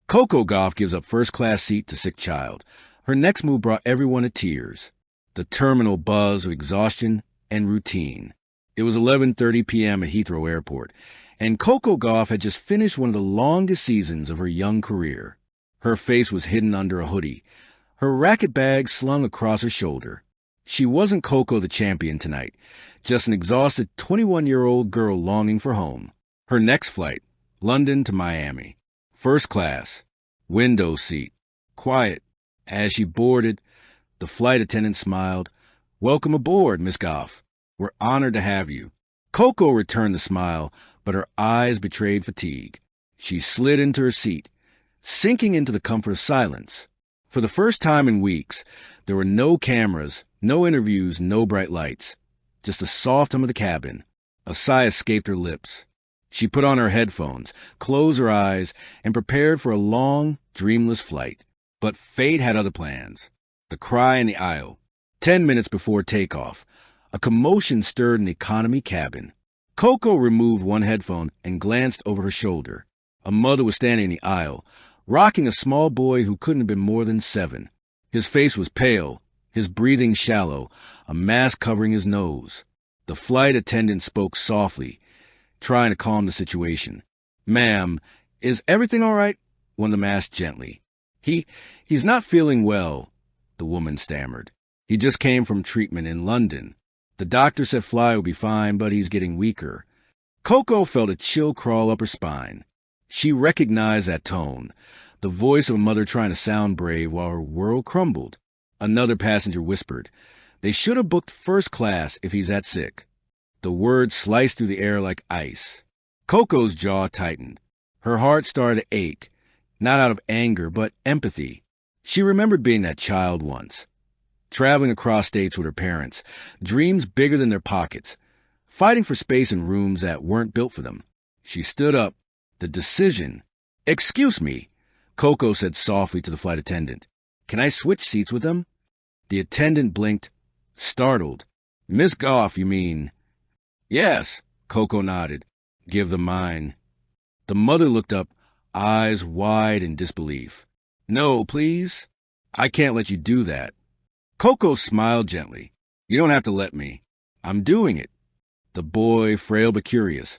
Coco Gauff gives up first-class seat to sick child. Her next move brought everyone to tears. The terminal buzz of exhaustion and routine. It was 11:30 p.m. at Heathrow Airport, and Coco Gauff had just finished one of the longest seasons of her young career. Her face was hidden under a hoodie, her racket bag slung across her shoulder. She wasn't Coco the champion tonight, just an exhausted 21-year-old girl longing for home. Her next flight, London to Miami. First class, window seat, quiet. As she boarded, the flight attendant smiled. "Welcome aboard, Miss Gauff. We're honored to have you." Coco returned the smile, but her eyes betrayed fatigue. She slid into her seat, sinking into the comfort of silence. For the first time in weeks, there were no cameras, no interviews, no bright lights. Just the soft hum of the cabin. A sigh escaped her lips. She put on her headphones, closed her eyes, and prepared for a long, dreamless flight. But fate had other plans. The cry in the aisle. 10 minutes before takeoff, a commotion stirred in the economy cabin. Coco removed one headphone and glanced over her shoulder. A mother was standing in the aisle, rocking a small boy who couldn't have been more than 7. His face was pale, his breathing shallow, a mask covering his nose. The flight attendant spoke softly, trying to calm the situation. "Ma'am, is everything all right?" One of them asked gently. He's not feeling well," the woman stammered. "He just came from treatment in London. The doctor said fly will be fine, but he's getting weaker." Coco felt a chill crawl up her spine. She recognized that tone, the voice of a mother trying to sound brave while her world crumbled. Another passenger whispered, "They should have booked first class if he's that sick." The words sliced through the air like ice. Coco's jaw tightened. Her heart started to ache, not out of anger, but empathy. She remembered being that child once, traveling across states with her parents, dreams bigger than their pockets, fighting for space in rooms that weren't built for them. She stood up. The decision. "Excuse me," Coco said softly to the flight attendant. "Can I switch seats with them?" The attendant blinked, startled. "Miss Gauff, you mean?" "Yes," Coco nodded. "Give them mine." The mother looked up, eyes wide in disbelief. "No, please. I can't let you do that." Coco smiled gently. "You don't have to let me. I'm doing it." The boy, frail but curious,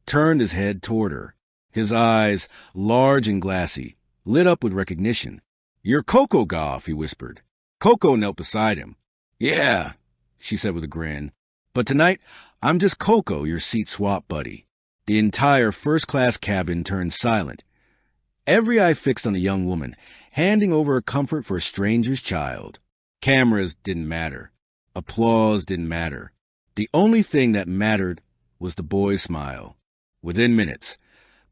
turned his head toward her. His eyes, large and glassy, lit up with recognition. "You're Coco Gauff," he whispered. Coco knelt beside him. "Yeah," she said with a grin. "But tonight, I'm just Coco, your seat swap buddy." The entire first-class cabin turned silent. Every eye fixed on the young woman, handing over her comfort for a stranger's child. Cameras didn't matter. Applause didn't matter. The only thing that mattered was the boy's smile. Within minutes,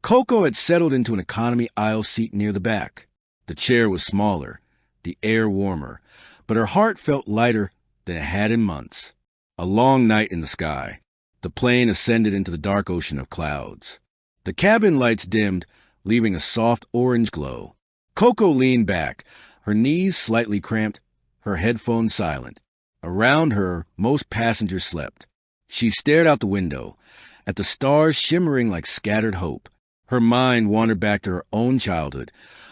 Coco had settled into an economy aisle seat near the back. The chair was smaller, the air warmer, but her heart felt lighter than it had in months. A long night in the sky. The plane ascended into the dark ocean of clouds. The cabin lights dimmed, leaving a soft orange glow. Coco leaned back, her knees slightly cramped, her headphones silent. Around her, most passengers slept. She stared out the window, at the stars shimmering like scattered hope. Her mind wandered back to her own childhood,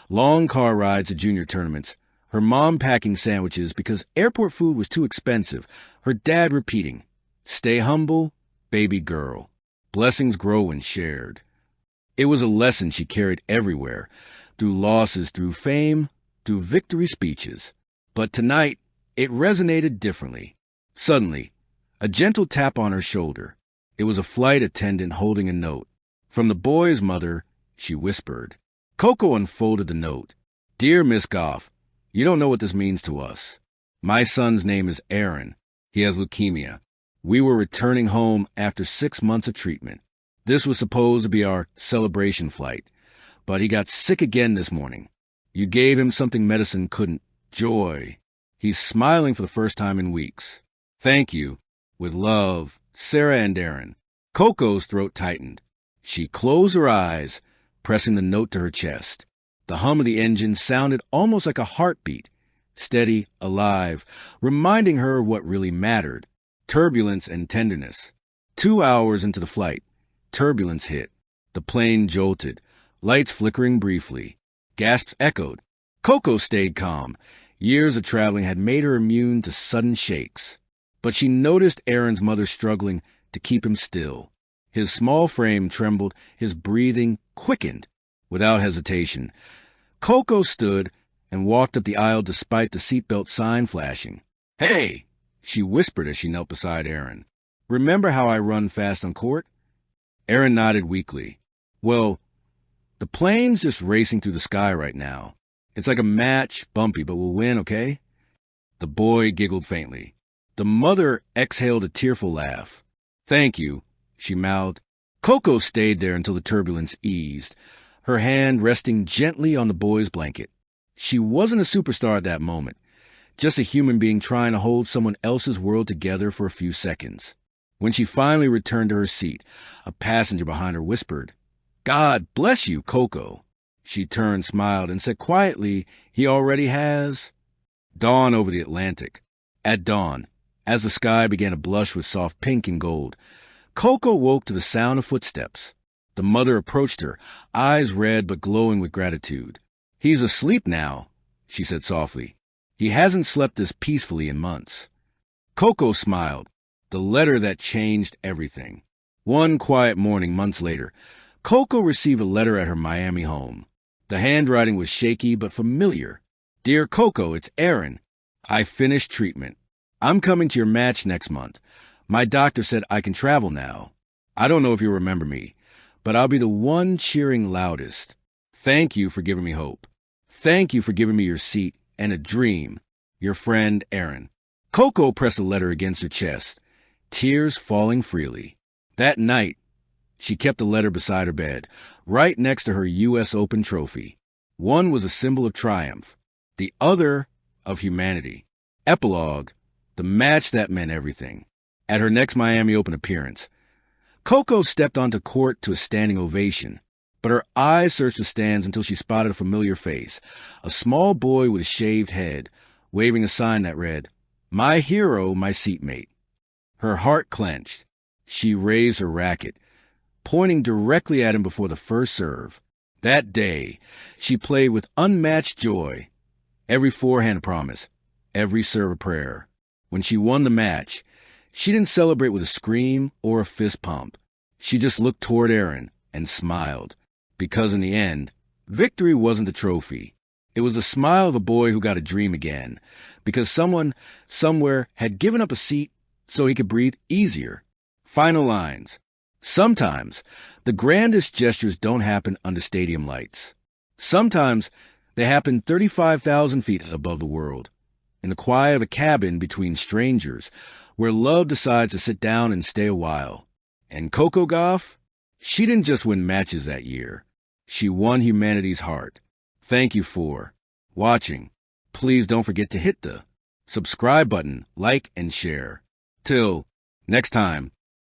long car rides to junior tournaments, her mom packing sandwiches because airport food was too expensive, her dad repeating, "Stay humble, baby girl. Blessings grow when shared." It was a lesson she carried everywhere, through losses, through fame, through victory speeches. But tonight, it resonated differently. Suddenly, a gentle tap on her shoulder. It was a flight attendant holding a note. From the boy's mother, she whispered. Coco unfolded the note. "Dear Miss Gauff, you don't know what this means to us. My son's name is Aaron. He has leukemia. We were returning home after 6 months of treatment. This was supposed to be our celebration flight, but he got sick again this morning. You gave him something medicine couldn't. Joy. He's smiling for the first time in weeks. Thank you. With love, Sarah and Aaron." Coco's throat tightened. She closed her eyes, pressing the note to her chest. The hum of the engine sounded almost like a heartbeat, steady, alive, reminding her of what really mattered, turbulence and tenderness. 2 hours into the flight, turbulence hit. The plane jolted, lights flickering briefly. Gasps echoed. Coco stayed calm. Years of traveling had made her immune to sudden shakes. But she noticed Aaron's mother struggling to keep him still. His small frame trembled, his breathing quickened. Without hesitation, Coco stood and walked up the aisle despite the seatbelt sign flashing. "Hey!" she whispered as she knelt beside Aaron. "Remember how I run fast on court?" Aaron nodded weakly. "Well, the plane's just racing through the sky right now. It's like a match, bumpy, but we'll win, okay?" The boy giggled faintly. The mother exhaled a tearful laugh. "Thank you," she mouthed. Coco stayed there until the turbulence eased, her hand resting gently on the boy's blanket. She wasn't a superstar at that moment, just a human being trying to hold someone else's world together for a few seconds. When she finally returned to her seat, a passenger behind her whispered, "God bless you, Coco." She turned, smiled, and said quietly, "He already has." Dawn over the Atlantic. At dawn, as the sky began to blush with soft pink and gold, Coco woke to the sound of footsteps. The mother approached her, eyes red but glowing with gratitude. "He's asleep now," she said softly. "He hasn't slept this peacefully in months." Coco smiled, the letter that changed everything. One quiet morning months later, Coco received a letter at her Miami home. The handwriting was shaky but familiar. "Dear Coco, it's Aaron. I finished treatment. I'm coming to your match next month. My doctor said I can travel now. I don't know if you'll remember me, but I'll be the one cheering loudest. Thank you for giving me hope. Thank you for giving me your seat and a dream. Your friend, Aaron." Coco pressed the letter against her chest, tears falling freely. That night, she kept the letter beside her bed, right next to her U.S. Open trophy. One was a symbol of triumph, the other of humanity. Epilogue, the match that meant everything. At her next Miami Open appearance, Coco stepped onto court to a standing ovation, but her eyes searched the stands until she spotted a familiar face, a small boy with a shaved head, waving a sign that read, "My hero, my seatmate." Her heart clenched. She raised her racket, pointing directly at him before the first serve. That day, she played with unmatched joy. Every forehand a promise, every serve a prayer. When she won the match, she didn't celebrate with a scream or a fist pump. She just looked toward Aaron and smiled, because in the end, victory wasn't the trophy. It was the smile of a boy who got a dream again, because someone somewhere had given up a seat so he could breathe easier. Final lines. Sometimes the grandest gestures don't happen under stadium lights. Sometimes they happen 35,000 feet above the world, in the quiet of a cabin between strangers, where love decides to sit down and stay a while. And Coco Gauff? She didn't just win matches that year. She won humanity's heart. Thank you for watching. Please don't forget to hit the subscribe button, like, and share. Till next time.